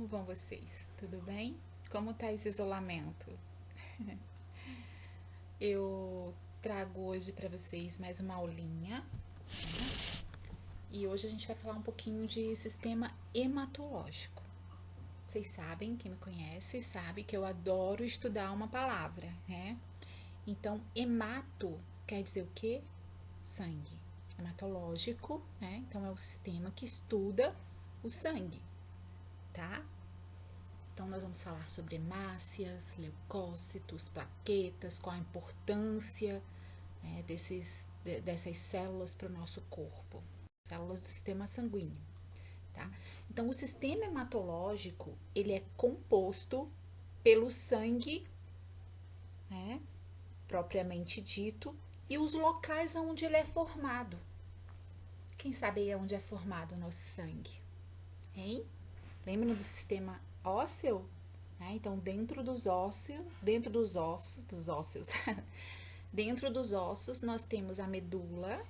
vão vocês? Tudo bem? Como tá esse isolamento? Eu trago hoje para vocês mais uma aulinha, né? E hoje a gente vai falar um pouquinho de sistema hematológico. Vocês sabem, quem me conhece sabe que eu adoro estudar uma palavra, né? Então, hemato quer dizer o quê? Sangue. Hematológico, né? Então é o sistema que estuda o sangue, tá? Então, nós vamos falar sobre hemácias, leucócitos, plaquetas, qual a importância, né, dessas células para o nosso corpo, células do sistema sanguíneo, tá? Então, o sistema hematológico, ele é composto pelo sangue, né, propriamente dito, e os locais onde ele é formado. Quem sabe aí onde é formado o nosso sangue? Hein? Lembram do sistema ósseo? Então, dentro dos ossos, dentro dos ossos, nós temos a medula,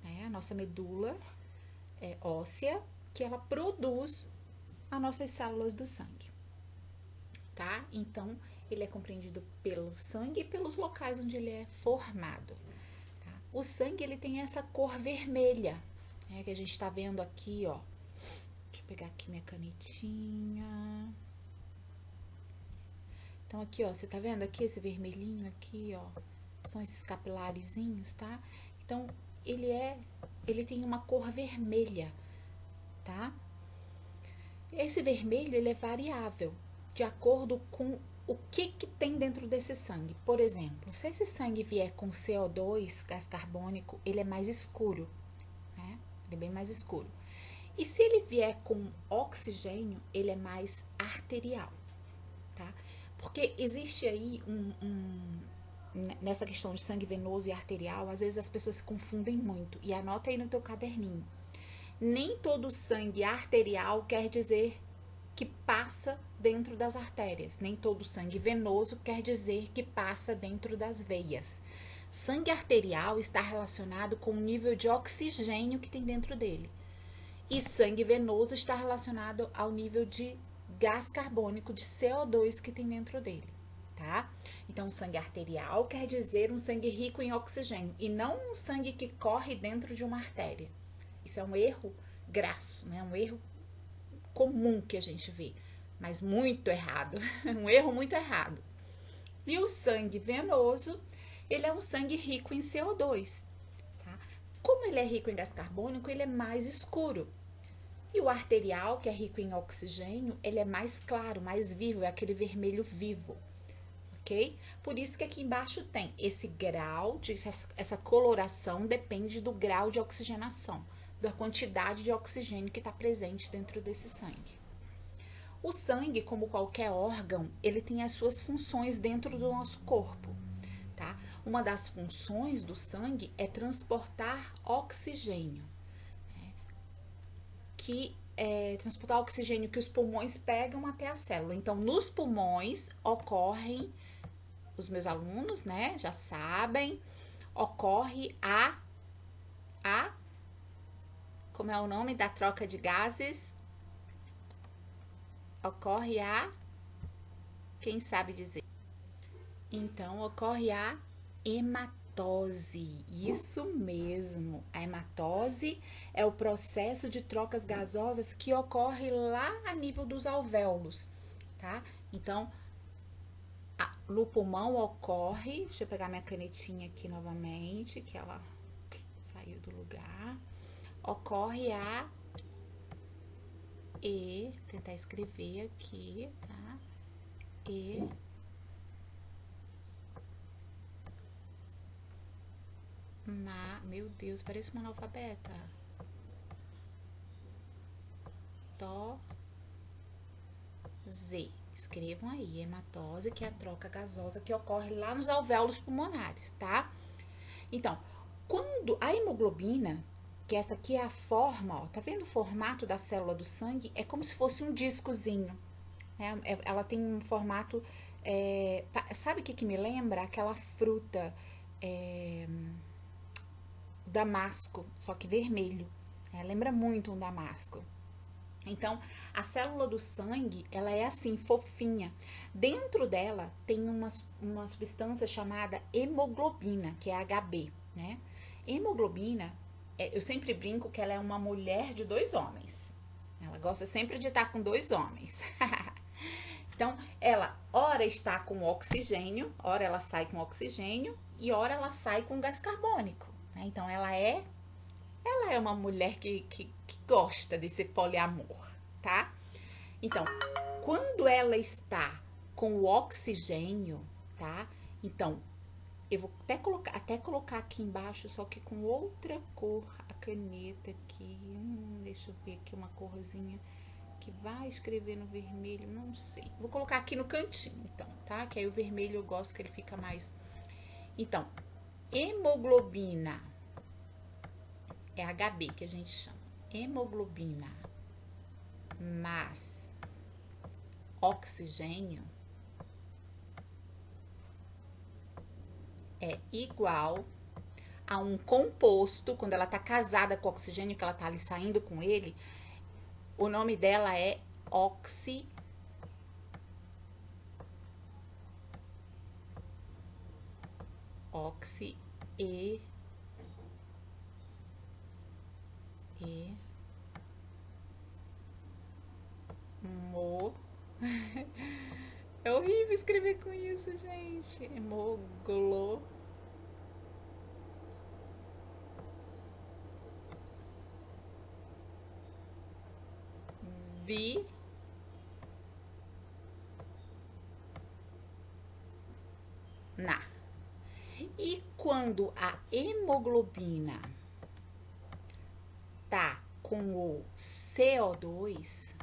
né? A nossa medula é óssea, que ela produz as nossas células do sangue, tá? Então, ele é compreendido pelo sangue e pelos locais onde ele é formado, tá? O sangue, ele tem essa cor vermelha, né? Que a gente tá vendo aqui, ó. Deixa eu pegar aqui minha canetinha. Então, aqui, ó, você tá vendo aqui esse vermelhinho aqui, ó? São esses capilarizinhos, tá? Então, ele tem uma cor vermelha, tá? Esse vermelho, ele é variável, de acordo com o que tem dentro desse sangue. Por exemplo, se esse sangue vier com CO2, gás carbônico, ele é mais escuro, né? Ele é bem mais escuro. E se ele vier com oxigênio, ele é mais arterial, tá? Porque existe aí nessa questão de sangue venoso e arterial, às vezes as pessoas se confundem muito. E anota aí no teu caderninho. Nem todo sangue arterial quer dizer que passa dentro das artérias. Nem todo sangue venoso quer dizer que passa dentro das veias. Sangue arterial está relacionado com o nível de oxigênio que tem dentro dele. E sangue venoso está relacionado ao nível de gás carbônico, de CO2 que tem dentro dele, tá? Então, sangue arterial quer dizer um sangue rico em oxigênio e não um sangue que corre dentro de uma artéria. Isso é um erro grasso, né? Um erro comum que a gente vê, mas muito errado. Um erro muito errado. E o sangue venoso, ele é um sangue rico em CO2, tá? Como ele é rico em gás carbônico, ele é mais escuro. E o arterial, que é rico em oxigênio, ele é mais claro, mais vivo, é aquele vermelho vivo, ok? Por isso que aqui embaixo tem esse grau, essa coloração depende do grau de oxigenação, da quantidade de oxigênio que está presente dentro desse sangue. O sangue, como qualquer órgão, ele tem as suas funções dentro do nosso corpo, tá? Uma das funções do sangue é transportar oxigênio, que transportar oxigênio que os pulmões pegam até a célula. Então, nos pulmões ocorrem, os meus alunos, né, já sabem, ocorre como é o nome da troca de gases? Ocorre quem sabe dizer? Então, ocorre a hematose. Isso mesmo. A hematose é o processo de trocas gasosas que ocorre lá a nível dos alvéolos, tá? Então, no pulmão ocorre, deixa eu pegar minha canetinha aqui novamente, que ela saiu do lugar. Ocorre vou tentar escrever aqui, tá? Meu Deus, parece uma analfabeta. Z. Escrevam aí, hematose, que é a troca gasosa que ocorre lá nos alvéolos pulmonares, tá? Então, quando a hemoglobina, que essa aqui é a forma, ó, tá vendo o formato da célula do sangue? É como se fosse um discozinho, né? Ela tem um formato, sabe o que me lembra? Aquela fruta, damasco, só que vermelho. Lembra muito um damasco. Então, a célula do sangue, ela é assim, fofinha. Dentro dela tem uma substância chamada hemoglobina, que é HB, né? Hemoglobina, eu sempre brinco que ela é uma mulher de 2 homens. Ela gosta sempre de estar com 2 homens. Então, ela ora está com oxigênio, ora ela sai com oxigênio e ora ela sai com gás carbônico, né? Então, ela é uma mulher que gosta desse poliamor, tá? Então, quando ela está com o oxigênio, tá? Então, eu vou até colocar aqui embaixo, só que com outra cor, a caneta aqui. Deixa eu ver aqui uma corzinha que vai escrever no vermelho, não sei. Vou colocar aqui no cantinho, então, tá? Que aí o vermelho eu gosto que ele fica mais... Então, hemoglobina é HB que a gente chama. Hemoglobina mais oxigênio é igual a um composto, quando ela tá casada com o oxigênio, que ela tá ali saindo com ele, o nome dela é oxi... É horrível escrever com isso, gente. Hemoglobina. E quando a hemoglobina tá com o CO2,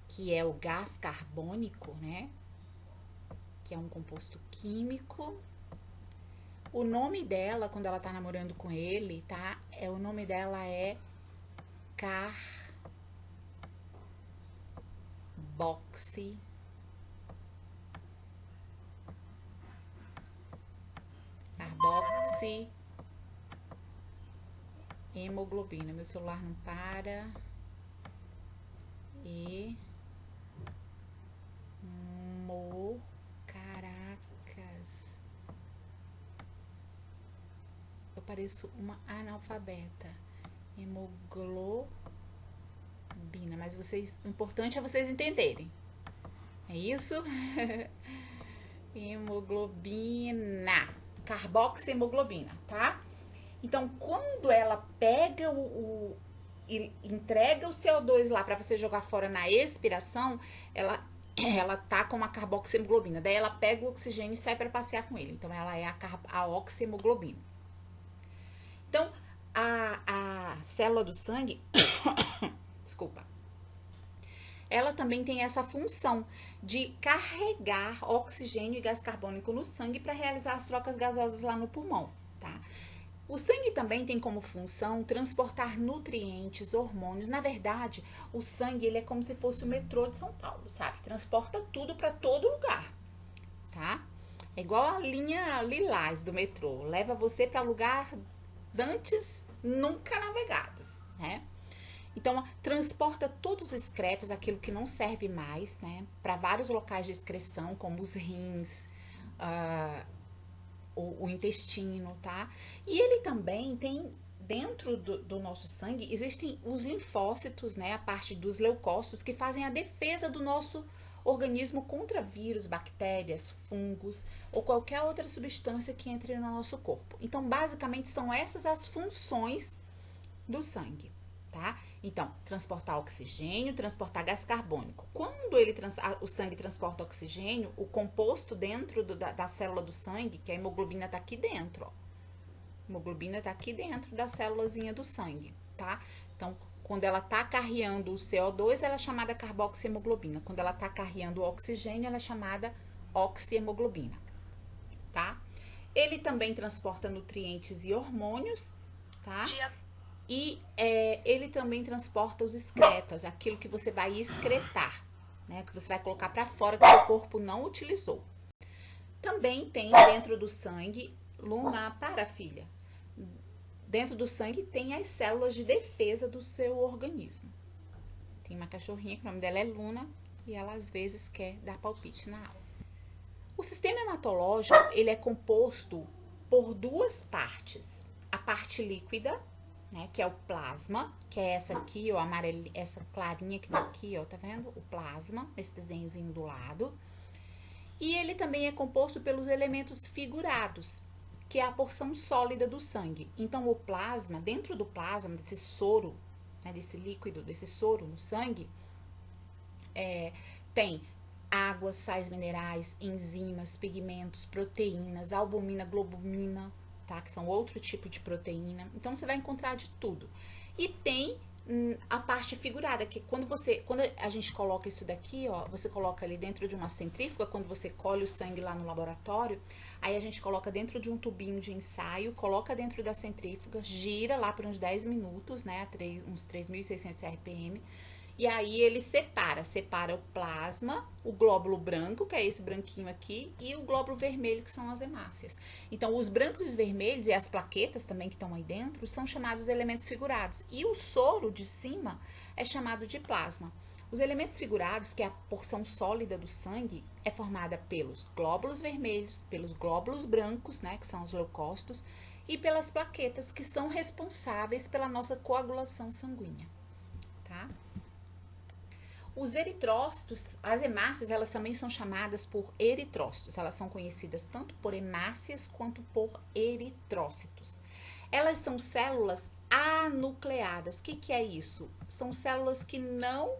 que é o gás carbônico, né? Que é um composto químico. O nome dela, quando ela tá namorando com ele, tá? O nome dela é carboxi hemoglobina. Meu celular não para. Caracas. Eu pareço uma analfabeta. Hemoglobina. Mas o importante é vocês entenderem. É isso? Hemoglobina. Carboxihemoglobina, tá? Então, quando ela pega e entrega o CO2 lá para você jogar fora na expiração, ela tá com uma carboxihemoglobina. Daí ela pega o oxigênio e sai para passear com ele. Então, ela é a oxihemoglobina. Então, a célula do sangue, desculpa, ela também tem essa função de carregar oxigênio e gás carbônico no sangue para realizar as trocas gasosas lá no pulmão, tá? O sangue também tem como função transportar nutrientes, hormônios. Na verdade, o sangue ele é como se fosse o metrô de São Paulo, sabe? Transporta tudo para todo lugar, tá? É igual a linha lilás do metrô, leva você para lugar antes nunca navegados, né? Então, transporta todos os excretos, aquilo que não serve mais, né? Para vários locais de excreção, como os rins, o intestino, tá? E ele também tem, dentro do nosso sangue, existem os linfócitos, né? A parte dos leucócitos, que fazem a defesa do nosso organismo contra vírus, bactérias, fungos ou qualquer outra substância que entre no nosso corpo. Então, basicamente, são essas as funções do sangue, tá? Então, transportar oxigênio, transportar gás carbônico. Quando o sangue transporta oxigênio, o composto dentro da célula do sangue, que a hemoglobina tá aqui dentro, ó. A hemoglobina tá aqui dentro da célulazinha do sangue, tá? Então, quando ela tá carreando o CO2, ela é chamada carboxihemoglobina. Quando ela tá carreando o oxigênio, ela é chamada oxihemoglobina, tá? Ele também transporta nutrientes e hormônios, tá? E ele também transporta os excretas, aquilo que você vai excretar, né? Que você vai colocar para fora, que o seu corpo não utilizou. Também tem dentro do sangue, Luna, para filha. Dentro do sangue tem as células de defesa do seu organismo, Tem uma cachorrinha que o nome dela é Luna e ela às vezes quer dar palpite na aula. O sistema hematológico, ele é composto por duas partes. A parte líquida, né, que é o plasma, que é essa aqui, ó, amarela, essa clarinha que tá aqui, ó, tá vendo? O plasma, esse desenhozinho do lado. E ele também é composto pelos elementos figurados, que é a porção sólida do sangue. Então, o plasma, dentro do plasma, desse soro, né, desse líquido, desse soro no sangue, tem água, sais minerais, enzimas, pigmentos, proteínas, albumina, globulina, tá? Que são outro tipo de proteína. Então, você vai encontrar de tudo. E tem a parte figurada, que quando a gente coloca isso daqui, ó, você coloca ali dentro de uma centrífuga, quando você colhe o sangue lá no laboratório, aí a gente coloca dentro de um tubinho de ensaio, coloca dentro da centrífuga, gira lá por uns 10 minutos, né, uns 3.600 RPM, e aí ele separa o plasma, o glóbulo branco, que é esse branquinho aqui, e o glóbulo vermelho, que são as hemácias. Então, os brancos e os vermelhos, e as plaquetas também que estão aí dentro, são chamados elementos figurados. E o soro de cima é chamado de plasma. Os elementos figurados, que é a porção sólida do sangue, é formada pelos glóbulos vermelhos, pelos glóbulos brancos, né, que são os leucócitos, e pelas plaquetas, que são responsáveis pela nossa coagulação sanguínea, tá? Os eritrócitos, as hemácias, elas também são chamadas por eritrócitos. Elas são conhecidas tanto por hemácias quanto por eritrócitos. Elas são células anucleadas. O que é isso? São células que não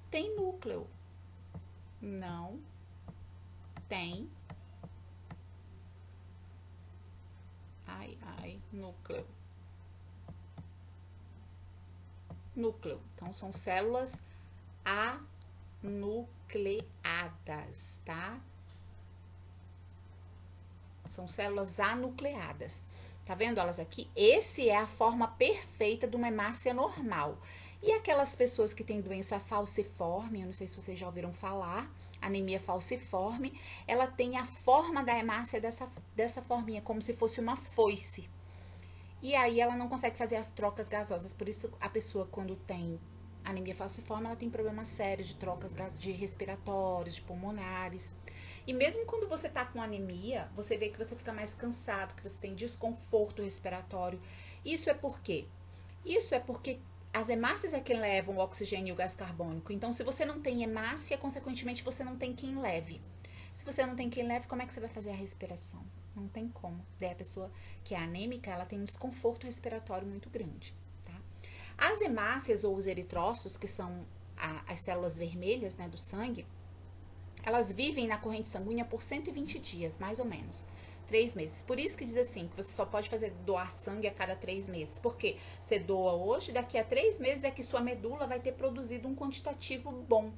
têm núcleo. Não tem. Núcleo. Núcleo. Então, são células anucleadas, tá? São células anucleadas. Tá vendo elas aqui? Esse é a forma perfeita de uma hemácia normal. E aquelas pessoas que têm doença falciforme, eu não sei se vocês já ouviram falar, anemia falciforme, ela tem a forma da hemácia dessa forminha, como se fosse uma foice. E aí ela não consegue fazer as trocas gasosas. Por isso, a pessoa, quando tem anemia falciforme, ela tem problemas sérios de trocas de respiratórios, de pulmonares. E mesmo quando você tá com anemia, você vê que você fica mais cansado, que você tem desconforto respiratório. Isso é por quê? Isso é porque as hemácias é quem levam o oxigênio e o gás carbônico. Então, se você não tem hemácia, consequentemente, você não tem quem leve. Se você não tem quem leve, como é que você vai fazer a respiração? Não tem como. Daí a pessoa que é anêmica, ela tem um desconforto respiratório muito grande. As hemácias ou os eritrócitos, que são as células vermelhas, né, do sangue, elas vivem na corrente sanguínea por 120 dias, mais ou menos. 3 meses. Por isso que diz assim, que você só pode doar sangue a cada 3 meses. Porque você doa hoje, daqui a 3 meses é que sua medula vai ter produzido um quantitativo bom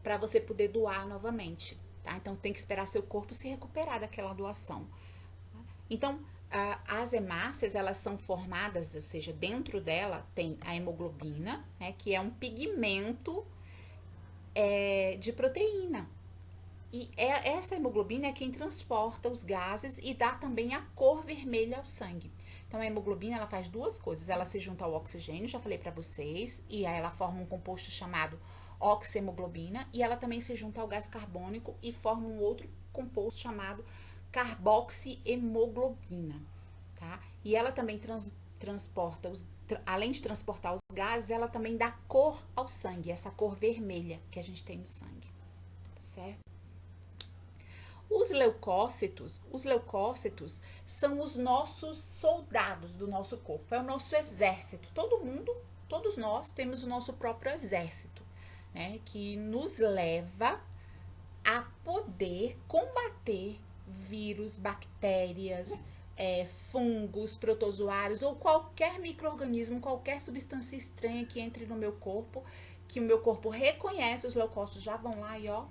para você poder doar novamente, tá? Então, tem que esperar seu corpo se recuperar daquela doação. Então, as hemácias, elas são formadas, ou seja, dentro dela tem a hemoglobina, né, que é um pigmento de proteína. E essa hemoglobina é quem transporta os gases e dá também a cor vermelha ao sangue. Então, a hemoglobina, ela faz duas coisas. Ela se junta ao oxigênio, já falei para vocês, e aí ela forma um composto chamado oxihemoglobina, e ela também se junta ao gás carbônico e forma um outro composto chamado carboxihemoglobina, tá? E ela também transporta, além de transportar os gases, ela também dá cor ao sangue, essa cor vermelha que a gente tem no sangue, tá certo? Os leucócitos são os nossos soldados do nosso corpo, é o nosso exército. Todos nós temos o nosso próprio exército, né? Que nos leva a poder combater vírus, bactérias, fungos, protozoários ou qualquer micro-organismo, qualquer substância estranha que entre no meu corpo, que o meu corpo reconhece, os leucócitos já vão lá e ó,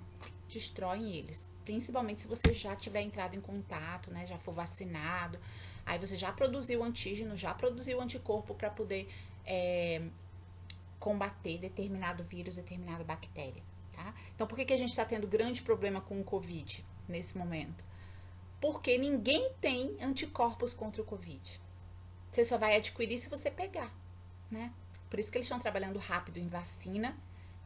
destroem eles. Principalmente se você já tiver entrado em contato, né, já for vacinado, aí você já produziu antígeno, já produziu anticorpo para poder combater determinado vírus, determinada bactéria. Tá? Então, por que a gente está tendo grande problema com o Covid nesse momento? Porque ninguém tem anticorpos contra o Covid. Você só vai adquirir se você pegar, né? Por isso que eles estão trabalhando rápido em vacina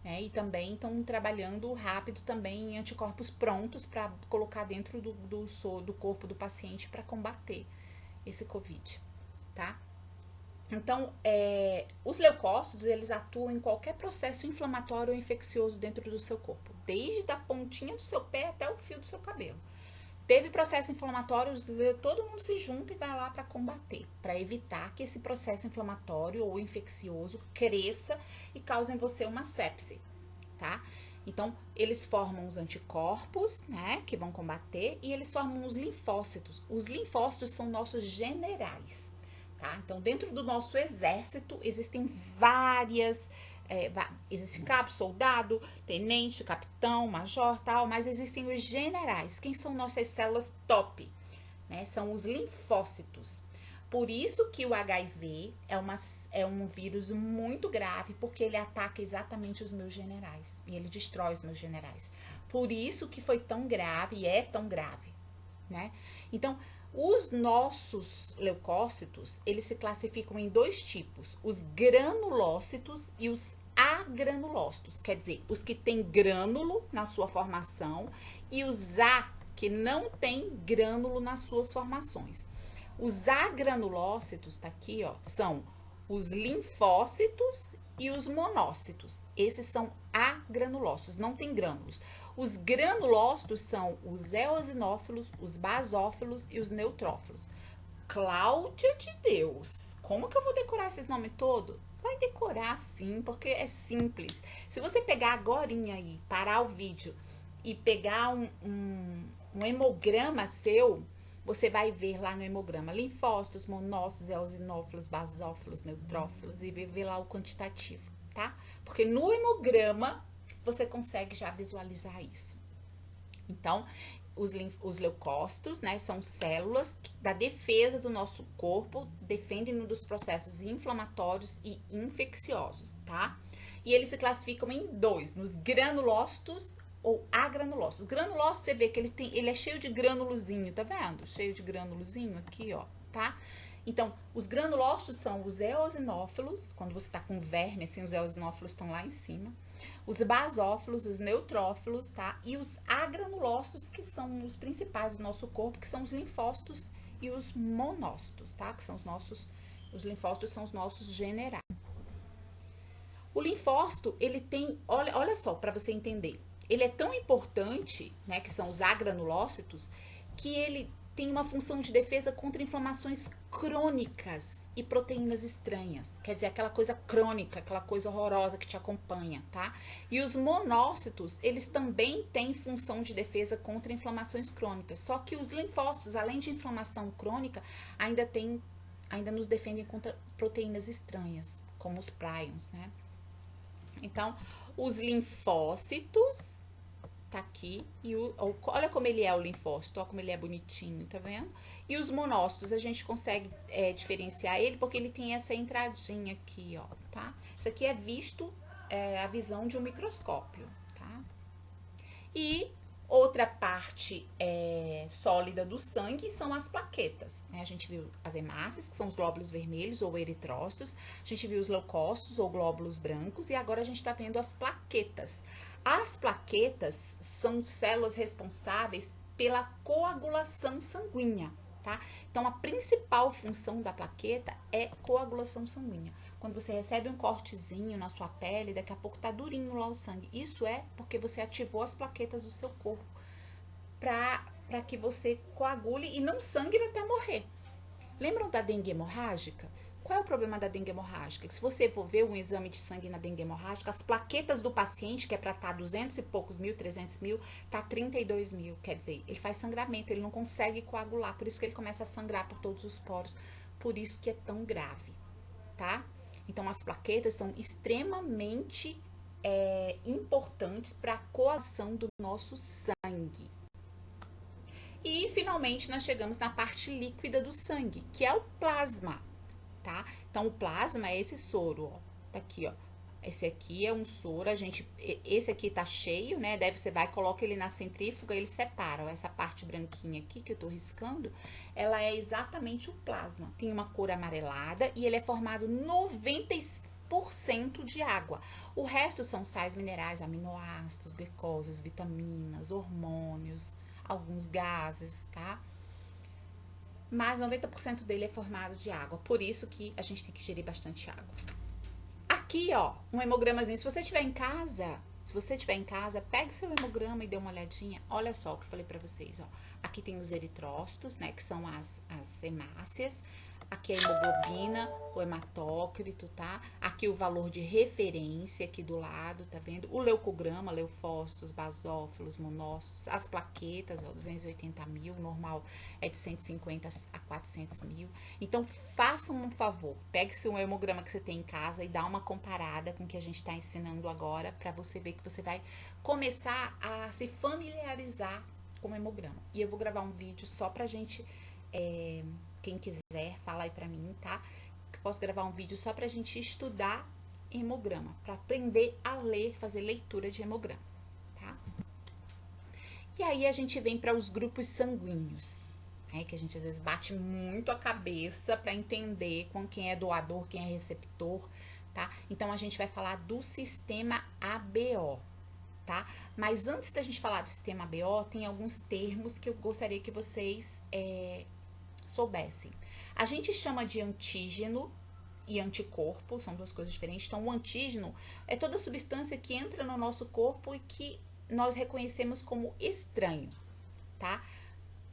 né? E também estão trabalhando rápido também em anticorpos prontos para colocar dentro do corpo do paciente para combater esse Covid, tá? Então, os leucócitos, eles atuam em qualquer processo inflamatório ou infeccioso dentro do seu corpo, desde a pontinha do seu pé até o fio do seu cabelo. Teve processo inflamatório, todo mundo se junta e vai lá para combater, para evitar que esse processo inflamatório ou infeccioso cresça e cause em você uma sepse, tá? Então, eles formam os anticorpos, né, que vão combater, e eles formam os linfócitos. Os linfócitos são nossos generais, tá? Então, dentro do nosso exército, existem várias... existe cabo, soldado, tenente, capitão, major, tal, mas existem os generais. Quem são nossas células top? Né? São os linfócitos. Por isso que o HIV é um vírus muito grave, porque ele ataca exatamente os meus generais. E ele destrói os meus generais. Por isso que foi tão grave e é tão grave, né? Então, os nossos leucócitos, eles se classificam em dois tipos. Os granulócitos e os agranulócitos. Quer dizer, os que têm grânulo na sua formação e os A, que não tem grânulo nas suas formações. Os agranulócitos, tá aqui, ó, são os linfócitos e os monócitos. Esses são agranulócitos, não tem grânulos. Os granulócitos são os eosinófilos, os basófilos e os neutrófilos. Cláudia de Deus, como que eu vou decorar esses nomes todos? Vai decorar sim, porque é simples. Se você pegar agorinha aí, parar o vídeo e pegar um hemograma seu, você vai ver lá no hemograma linfócitos, monócitos, eosinófilos, basófilos, neutrófilos e ver lá o quantitativo, tá? Porque no hemograma você consegue já visualizar isso. Então, os leucócitos, né, são células da defesa do nosso corpo, defendem-nos dos processos inflamatórios e infecciosos, tá? E eles se classificam em dois, nos granulócitos ou agranulócitos. Granulócitos, você vê que ele é cheio de granulozinho, tá vendo? Cheio de granulozinho aqui, ó, tá? Então, os granulócitos são os eosinófilos, quando você tá com verme, assim, os eosinófilos estão lá em cima. Os basófilos, os neutrófilos, tá? E os agranulócitos, que são os principais do nosso corpo, que são os linfócitos e os monócitos, tá? Que são os linfócitos são os nossos generais. O linfócito, ele tem, olha só, para você entender, ele é tão importante, né, que são os agranulócitos, que ele tem uma função de defesa contra inflamações crônicas e proteínas estranhas. Quer dizer, aquela coisa crônica, aquela coisa horrorosa que te acompanha, tá? E os monócitos, eles também têm função de defesa contra inflamações crônicas. Só que os linfócitos, além de inflamação crônica, ainda nos defendem contra proteínas estranhas, como os prions, né? Então, os linfócitos, tá aqui, e olha como ele é o linfócito, olha como ele é bonitinho, tá vendo? E os monócitos, a gente consegue diferenciar ele porque ele tem essa entradinha aqui, ó, tá? Isso aqui é visto a visão de um microscópio, tá? E outra parte sólida do sangue são as plaquetas, né? A gente viu as hemácias, que são os glóbulos vermelhos ou eritrócitos, a gente viu os leucócitos ou glóbulos brancos, e agora a gente tá vendo as plaquetas. As plaquetas são células responsáveis pela coagulação sanguínea, tá? Então, a principal função da plaqueta é coagulação sanguínea. Quando você recebe um cortezinho na sua pele, daqui a pouco tá durinho lá o sangue. Isso é porque você ativou as plaquetas do seu corpo para que você coagule e não sangre até morrer. Lembram da dengue hemorrágica? Qual é o problema da dengue hemorrágica? Que se você for ver um exame de sangue na dengue hemorrágica, as plaquetas do paciente, que é para estar 200 e poucos mil, 300 mil, tá 32 mil. Quer dizer, ele faz sangramento, ele não consegue coagular, por isso que ele começa a sangrar por todos os poros. Por isso que é tão grave, tá? Então, as plaquetas são extremamente importantes para a coagulação do nosso sangue. E, finalmente, nós chegamos na parte líquida do sangue, que é o plasma, tá? Então, o plasma é esse soro, ó, tá aqui, ó. Esse aqui é um soro, esse aqui tá cheio, né? Daí você vai, coloca ele na centrífuga, ele separa, ó, essa parte branquinha aqui que eu tô riscando, ela é exatamente o plasma. Tem uma cor amarelada e ele é formado 90% de água. O resto são sais minerais, aminoácidos, glicoses, vitaminas, hormônios, alguns gases, tá? Mas 90% dele é formado de água. Por isso que a gente tem que ingerir bastante água. Aqui, ó, um hemogramazinho. Se você estiver em casa, pegue seu hemograma e dê uma olhadinha. Olha só o que eu falei pra vocês, ó. Aqui tem os eritrócitos, né, que são as hemácias. Aqui a hemoglobina, o hematócrito, tá? Aqui o valor de referência aqui do lado, tá vendo? O leucograma, leucócitos, basófilos, monócitos, as plaquetas, ó, 280 mil, normal é de 150 a 400 mil. Então, façam um favor, pegue seu hemograma que você tem em casa e dá uma comparada com o que a gente tá ensinando agora, pra você ver que você vai começar a se familiarizar com o hemograma. E eu vou gravar um vídeo só pra gente... quem quiser, fala aí pra mim, tá? Eu posso gravar um vídeo só pra gente estudar hemograma, pra aprender a ler, fazer leitura de hemograma, tá? E aí a gente vem para os grupos sanguíneos, né? Que a gente às vezes bate muito a cabeça pra entender com quem é doador, quem é receptor, tá? Então a gente vai falar do sistema ABO, tá? Mas antes da gente falar do sistema ABO, tem alguns termos que eu gostaria que vocês soubessem. A gente chama de antígeno e anticorpo, são duas coisas diferentes. Então, o antígeno é toda substância que entra no nosso corpo e que nós reconhecemos como estranho, tá?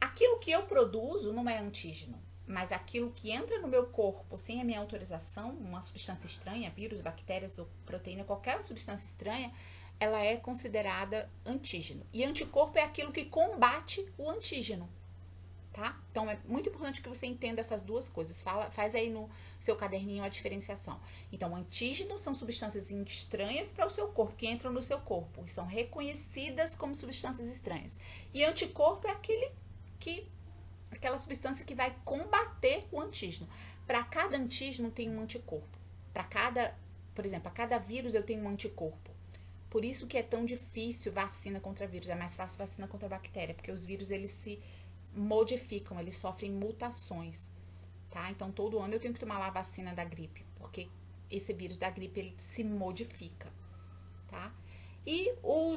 Aquilo que eu produzo não é antígeno, mas aquilo que entra no meu corpo sem a minha autorização, uma substância estranha, vírus, bactérias ou proteína, qualquer substância estranha, ela é considerada antígeno. E anticorpo é aquilo que combate o antígeno. Tá? Então, é muito importante que você entenda essas duas coisas. Faz aí no seu caderninho a diferenciação. Então, antígenos são substâncias estranhas para o seu corpo, que entram no seu corpo e são reconhecidas como substâncias estranhas. E anticorpo é aquela substância que vai combater o antígeno. Para cada antígeno tem um anticorpo. Por exemplo, a cada vírus eu tenho um anticorpo. Por isso que é tão difícil vacina contra vírus. É mais fácil vacina contra bactéria, porque os vírus, eles se modificam, eles sofrem mutações, tá? Então, todo ano eu tenho que tomar lá a vacina da gripe, porque esse vírus da gripe, ele se modifica, tá? E o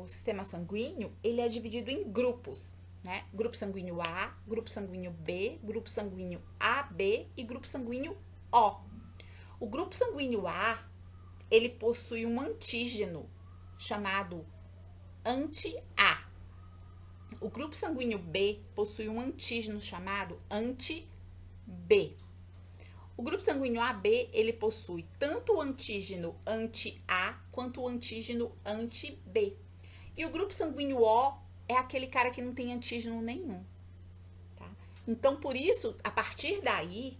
sistema sanguíneo, ele é dividido em grupos, né? Grupo sanguíneo A, grupo sanguíneo B, grupo sanguíneo AB e grupo sanguíneo O. O grupo sanguíneo A, ele possui um antígeno chamado anti-A. O grupo sanguíneo B possui um antígeno chamado anti-B. O grupo sanguíneo AB, ele possui tanto o antígeno anti-A quanto o antígeno anti-B. E o grupo sanguíneo O é aquele cara que não tem antígeno nenhum, tá? Então, por isso, a partir daí,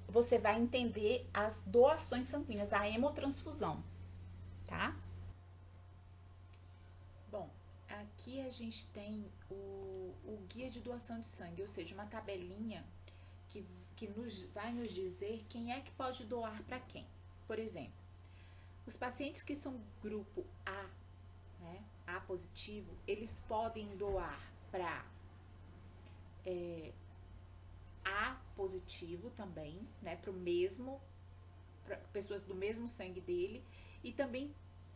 você vai entender as doações sanguíneas, a hemotransfusão, tá? Bom, aqui a gente tem o guia de doação de sangue, ou seja, uma tabelinha que vai nos dizer quem é que pode doar para quem. Por exemplo, os pacientes que são grupo A, né, A positivo, eles podem doar para A positivo também, né, para pessoas do mesmo sangue dele, e também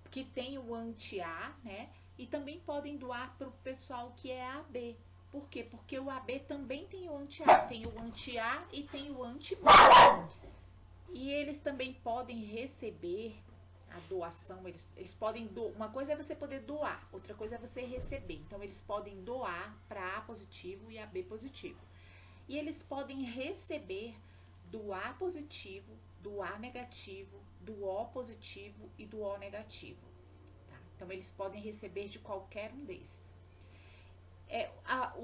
que tem o anti-A, né, e também podem doar para o pessoal que é AB. Por quê? Porque o AB também tem o anti-A. Tem o anti-A e tem o anti-B. E eles também podem receber a doação. Eles podem uma coisa é você poder doar, outra coisa é você receber. Então, eles podem doar para A positivo e AB positivo. E eles podem receber do A positivo, do A negativo, do O positivo e do O negativo. Então, eles podem receber de qualquer um desses.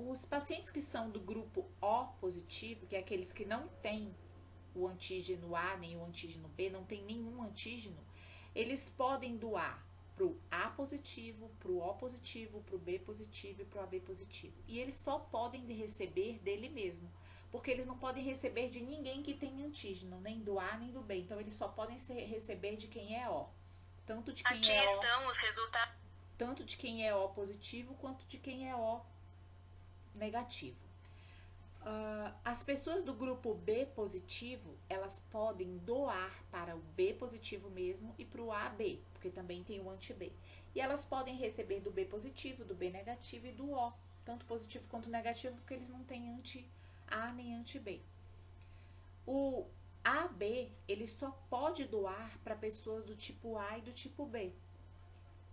Os pacientes que são do grupo O positivo, que é aqueles que não têm o antígeno A nem o antígeno B, não tem nenhum antígeno, eles podem doar para o A positivo, para o O positivo, para o B positivo e para o AB positivo. E eles só podem receber dele mesmo, porque eles não podem receber de ninguém que tem antígeno, nem do A nem do B. Então, eles só podem receber de quem é O. Tanto de quem Aqui é estão os resultados. Tanto de quem é O positivo quanto de quem é O negativo. As pessoas do grupo B positivo, elas podem doar para o B positivo mesmo e para o AB, porque também tem o anti-B. E elas podem receber do B positivo, do B negativo e do O, tanto positivo quanto negativo, porque eles não têm anti-A nem anti-B. O AB, ele só pode doar para pessoas do tipo A e do tipo B.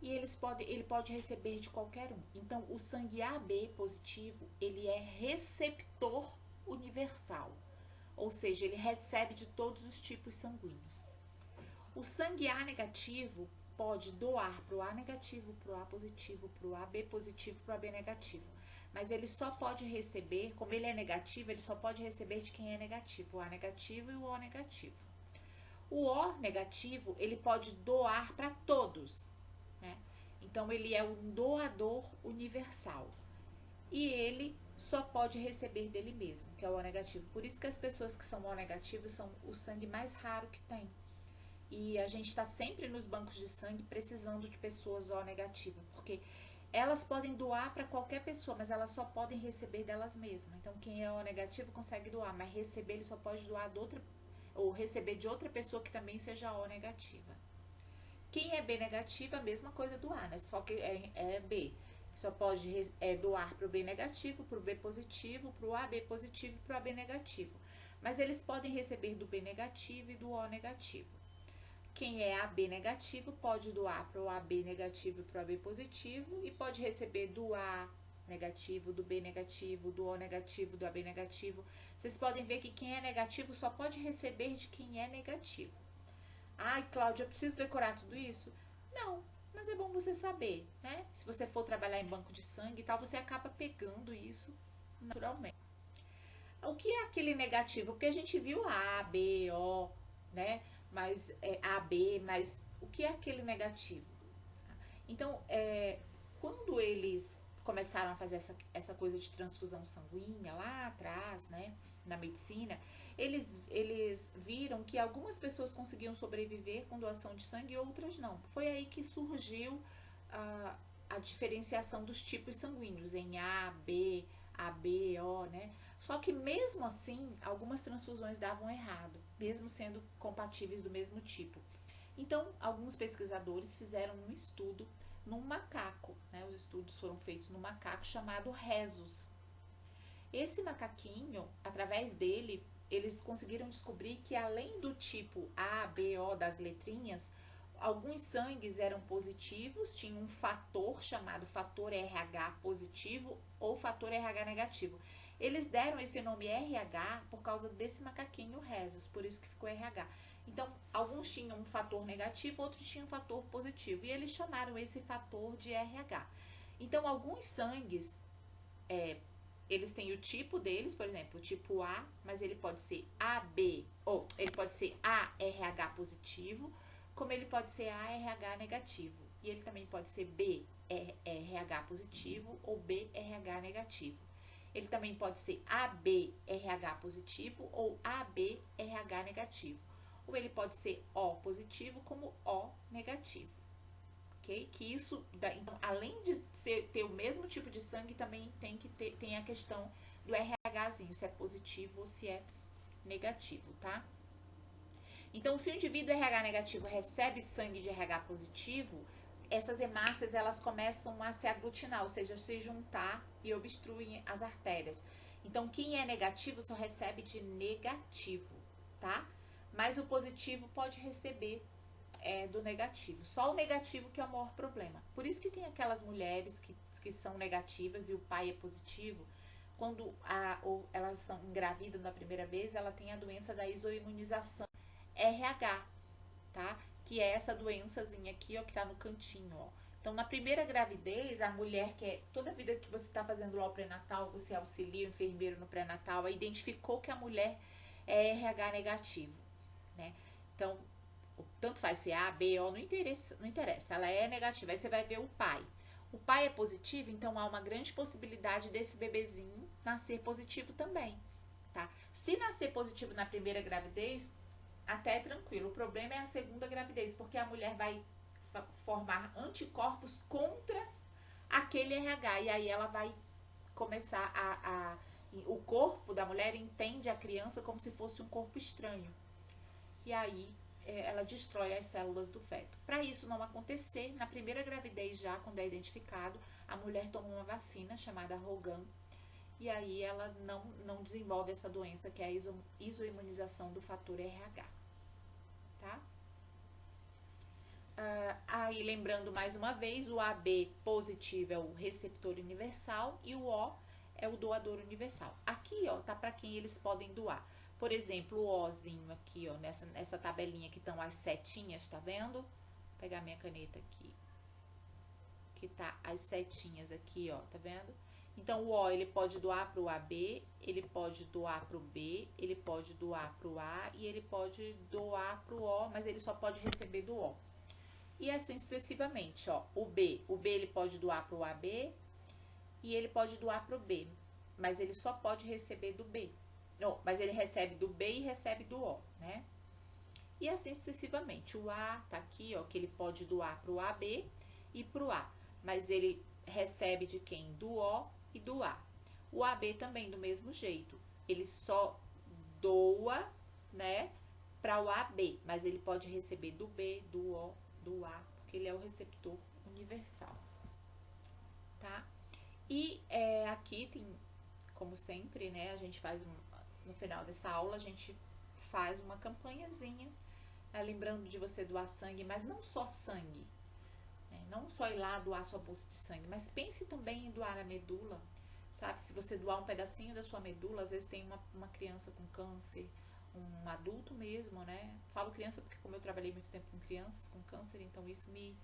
E ele pode receber de qualquer um. Então, o sangue AB positivo, ele é receptor universal. Ou seja, ele recebe de todos os tipos sanguíneos. O sangue A negativo pode doar para o A negativo, para o A positivo, para o AB positivo, para o AB negativo. Mas ele só pode receber, como ele é negativo, ele só pode receber de quem é negativo, o A negativo e o O negativo. O O negativo, ele pode doar para todos, né? Então, ele é um doador universal. E ele só pode receber dele mesmo, que é o O negativo. Por isso que as pessoas que são O negativos são o sangue mais raro que tem. E a gente está sempre nos bancos de sangue precisando de pessoas O negativas, porque elas podem doar para qualquer pessoa, mas elas só podem receber delas mesmas. Então, quem é O negativo consegue doar, mas receber ele só pode doar de outra, ou receber de outra pessoa que também seja O negativa. Quem é B negativo, a mesma coisa do A, né? Só que é B. Só pode doar para o B negativo, para o B positivo, para o AB positivo e para o AB negativo. Mas eles podem receber do B negativo e do O negativo. Quem é AB negativo pode doar para o AB negativo e para o AB positivo e pode receber do A negativo, do B negativo, do O negativo, do AB negativo. Vocês podem ver que quem é negativo só pode receber de quem é negativo. Ai, Cláudia, eu preciso decorar tudo isso? Não, mas é bom você saber, né? Se você for trabalhar em banco de sangue e tal, você acaba pegando isso naturalmente. O que é aquele negativo? Porque a gente viu A, B, O, né? Mas A, B, mas o que é aquele negativo? Então, quando eles começaram a fazer essa coisa de transfusão sanguínea lá atrás, né, na medicina, eles viram que algumas pessoas conseguiam sobreviver com doação de sangue e outras não. Foi aí que surgiu a diferenciação dos tipos sanguíneos em A, B, AB, O, né? Só que mesmo assim, algumas transfusões davam errado, mesmo sendo compatíveis do mesmo tipo. Então, alguns pesquisadores fizeram um estudo num macaco, né? Os estudos foram feitos num macaco chamado Rhesus. Esse macaquinho, através dele, eles conseguiram descobrir que além do tipo A, B, O das letrinhas, alguns sangues eram positivos, tinha um fator chamado fator RH positivo ou fator RH negativo. Eles deram esse nome RH por causa desse macaquinho Rhesus, por isso que ficou RH. Então, alguns tinham um fator negativo, outros tinham um fator positivo, e eles chamaram esse fator de RH. Então, alguns sangues, eles têm o tipo deles, por exemplo, o tipo A, mas ele pode ser AB, ou ele pode ser ARH positivo, como ele pode ser ARH negativo. E ele também pode ser BRH positivo ou BRH negativo. Ele também pode ser ABRH positivo ou ABRH negativo. Ou ele pode ser O positivo como O negativo. Ok? Que isso, então, além de ter o mesmo tipo de sangue, também tem a questão do RHzinho, se é positivo ou se é negativo, tá? Então, se o indivíduo RH negativo recebe sangue de RH positivo, essas hemácias elas começam a se aglutinar, ou seja, se juntar e obstruem as artérias. Então, quem é negativo só recebe de negativo, tá? Mas o positivo pode receber do negativo. Só o negativo que é o maior problema. Por isso que tem aquelas mulheres que são negativas e o pai é positivo. Quando elas são engravidam da primeira vez, ela tem a doença da isoimunização RH, tá? Que é essa doençazinha aqui, ó, que tá no cantinho, ó. Então, na primeira gravidez, a mulher toda a vida que você está fazendo lá o pré-natal, você auxilia o enfermeiro no pré-natal, aí identificou que a mulher é RH negativo, né? Então, tanto faz se A, B, O, não interessa, ela é negativa. Aí você vai ver o pai. O pai é positivo, então há uma grande possibilidade desse bebezinho nascer positivo também, tá? Se nascer positivo na primeira gravidez, até é tranquilo. O problema é a segunda gravidez, porque a mulher vai formar anticorpos contra aquele RH e aí ela vai começar a o corpo da mulher entende a criança como se fosse um corpo estranho. E aí ela destrói as células do feto. Para isso não acontecer, na primeira gravidez já, quando é identificado, a mulher toma uma vacina chamada Rogan, e aí ela não desenvolve essa doença, que é a isoimunização do fator RH. Tá? Aí lembrando mais uma vez, o AB positivo é o receptor universal e o O é o doador universal. Aqui, ó, tá para quem eles podem doar. Por exemplo, o Ozinho aqui, ó, nessa tabelinha que estão as setinhas, tá vendo? Vou pegar minha caneta aqui. Que tá as setinhas aqui, ó, tá vendo? Então, o O, ele pode doar pro AB, ele pode doar pro B, ele pode doar pro A e ele pode doar pro O, mas ele só pode receber do O. E assim sucessivamente, ó, o B ele pode doar pro AB e ele pode doar pro B, mas ele só pode receber do B. Não, mas ele recebe do B e recebe do O, né? E assim sucessivamente. O A tá aqui, ó, que ele pode doar pro AB e pro A, mas ele recebe de quem? Do O e do A. O AB também do mesmo jeito. Ele só doa, né, para o AB, mas ele pode receber do B, do O, do A, porque ele é o receptor universal, tá? E aqui tem, como sempre, né, a gente faz no final dessa aula, a gente faz uma campanhazinha, né, lembrando de você doar sangue, mas não só sangue, né, não só ir lá doar sua bolsa de sangue, mas pense também em doar a medula, sabe? Se você doar um pedacinho da sua medula, às vezes tem uma criança com câncer, um adulto mesmo, né? Falo criança porque como eu trabalhei muito tempo com crianças com câncer, então isso me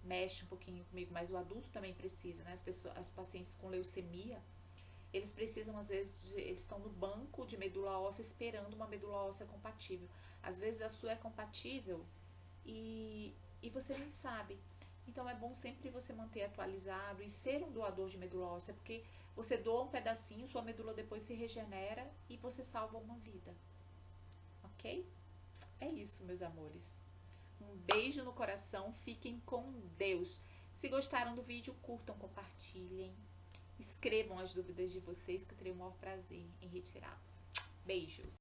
mexe um pouquinho comigo, mas o adulto também precisa, né? As pacientes com leucemia, eles precisam, às vezes, eles estão no banco de medula óssea esperando uma medula óssea compatível. Às vezes a sua é compatível e você nem sabe. Então é bom sempre você manter atualizado e ser um doador de medula óssea, porque você doa um pedacinho, sua medula depois se regenera e você salva uma vida. Ok? É isso, meus amores. Um beijo no coração, fiquem com Deus. Se gostaram do vídeo, curtam, compartilhem. Escrevam as dúvidas de vocês, que eu terei o maior prazer em retirá-las. Beijos!